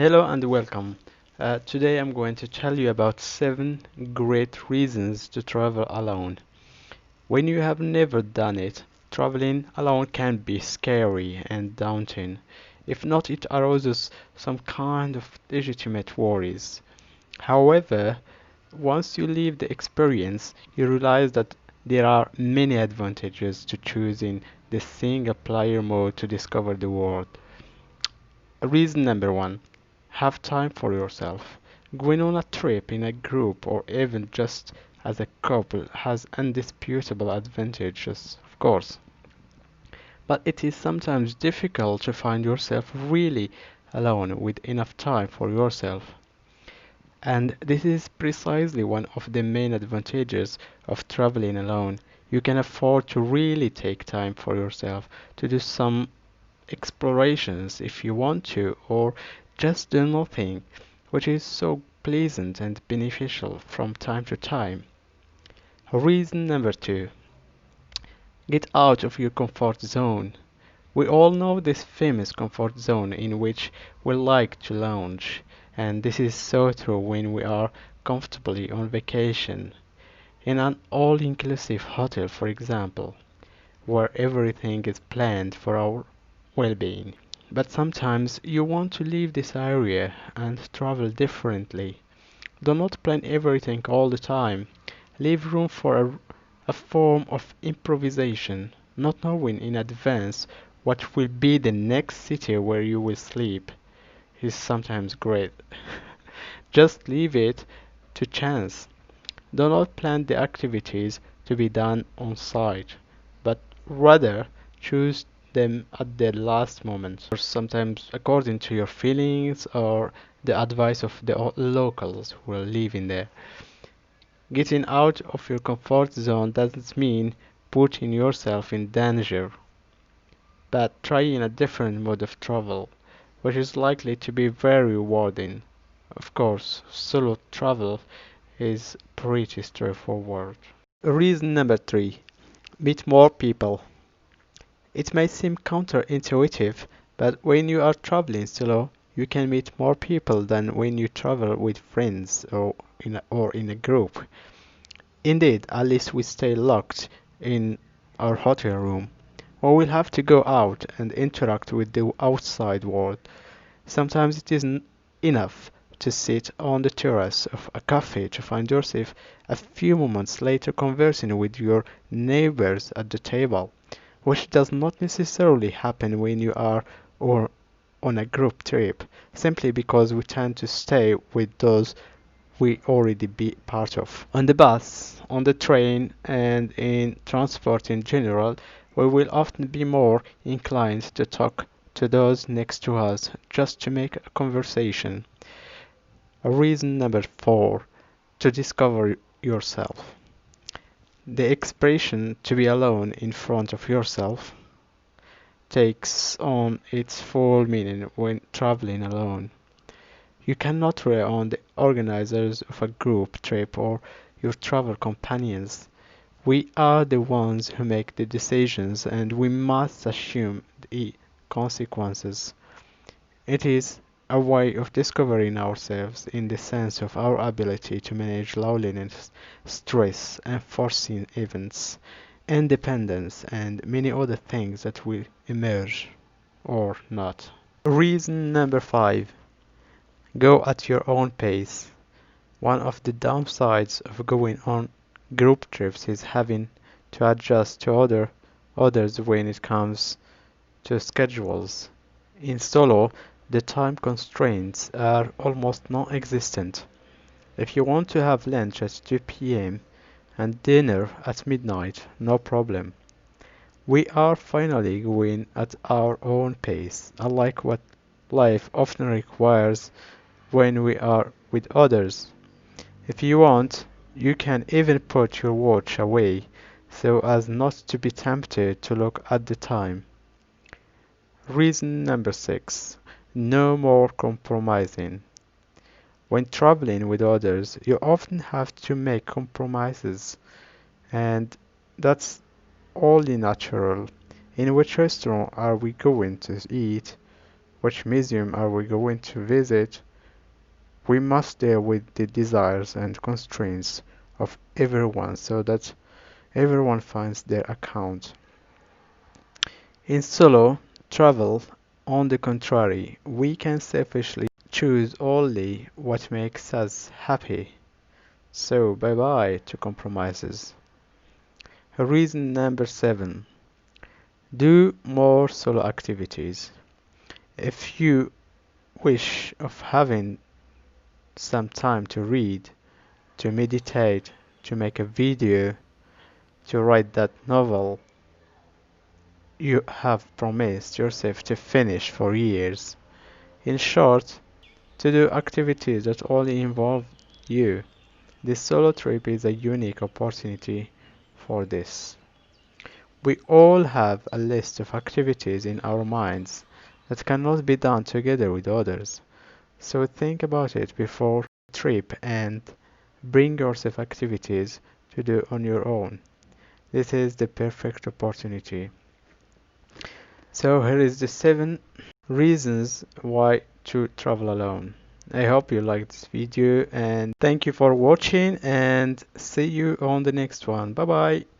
Hello and welcome. Today I'm going to tell you about 7 great reasons to travel alone. When you have never done it, traveling alone can be scary and daunting. If not, it arouses some kind of legitimate worries. However, once you leave the experience, you realize that there are many advantages to choosing the single player mode to discover the world. Reason number 1: have time for yourself. Going on a trip in a group or even just as a couple has indisputable advantages, of course. But it is sometimes difficult to find yourself really alone with enough time for yourself. And this is precisely one of the main advantages of traveling alone. You can afford to really take time for yourself to do some explorations if you want to, or just do nothing, which is so pleasant and beneficial from time to time. Reason number 2: get out of your comfort zone. We all know this famous comfort zone in which we like to lounge, and this is so true when we are comfortably on vacation. In an all inclusive hotel, for example, where everything is planned for our well being. But sometimes you want to leave this area and travel differently. Do not plan everything all the time. Leave room for a form of improvisation, not knowing in advance what will be the next city where you will sleep is sometimes great. Just leave it to chance. Do not plan the activities to be done on site, but rather choose them at the last moment, or sometimes according to your feelings or the advice of the locals who are living there. Getting out of your comfort zone doesn't mean putting yourself in danger, but trying a different mode of travel, which is likely to be very rewarding. Of course, solo travel is pretty straightforward. Reason number 3: meet more people. It may seem counterintuitive, but when you are traveling solo, you can meet more people than when you travel with friends or in a group. Indeed, at least we stay locked in our hotel room, or we'll have to go out and interact with the outside world. Sometimes it isn't enough to sit on the terrace of a cafe to find yourself a few moments later conversing with your neighbors at the table, which does not necessarily happen when you are or on a group trip, simply because we tend to stay with those we already be part of. On the bus, on the train, and in transport in general, we will often be more inclined to talk to those next to us just to make a conversation. Reason number 4: to discover yourself. The expression to be alone in front of yourself takes on its full meaning when traveling alone. You cannot rely on the organizers of a group trip or your travel companions. We are the ones who make the decisions and we must assume the consequences. It is a way of discovering ourselves in the sense of our ability to manage loneliness, stress, unforeseen events, independence, and many other things that will emerge or not. Reason number 5: go at your own pace. One of the downsides of going on group trips is having to adjust to others when it comes to schedules. In solo, the time constraints are almost non-existent. If you want to have lunch at 2 p.m. and dinner at midnight, no problem. We are finally going at our own pace, unlike what life often requires when we are with others. If you want, you can even put your watch away so as not to be tempted to look at the time. Reason number 6: no more compromising. When traveling with others, you often have to make compromises, and that's only natural. In which restaurant are we going to eat? which museum are we going to visit, we must deal with the desires and constraints of everyone so that everyone finds their account. In solo travel, on the contrary, we can selfishly choose only what makes us happy. So, bye bye to compromises. Reason number 7. Do more solo activities. If you wish of having some time to read, to meditate, to make a video, to write that novel you have promised yourself to finish for years. In short, to do activities that only involve you. This solo trip is a unique opportunity for this. We all have a list of activities in our minds that cannot be done together with others. So think about it before the trip and bring yourself activities to do on your own. This is the perfect opportunity. So here is the 7 reasons why to travel alone. I hope you liked this video and thank you for watching and see you on the next one. Bye bye.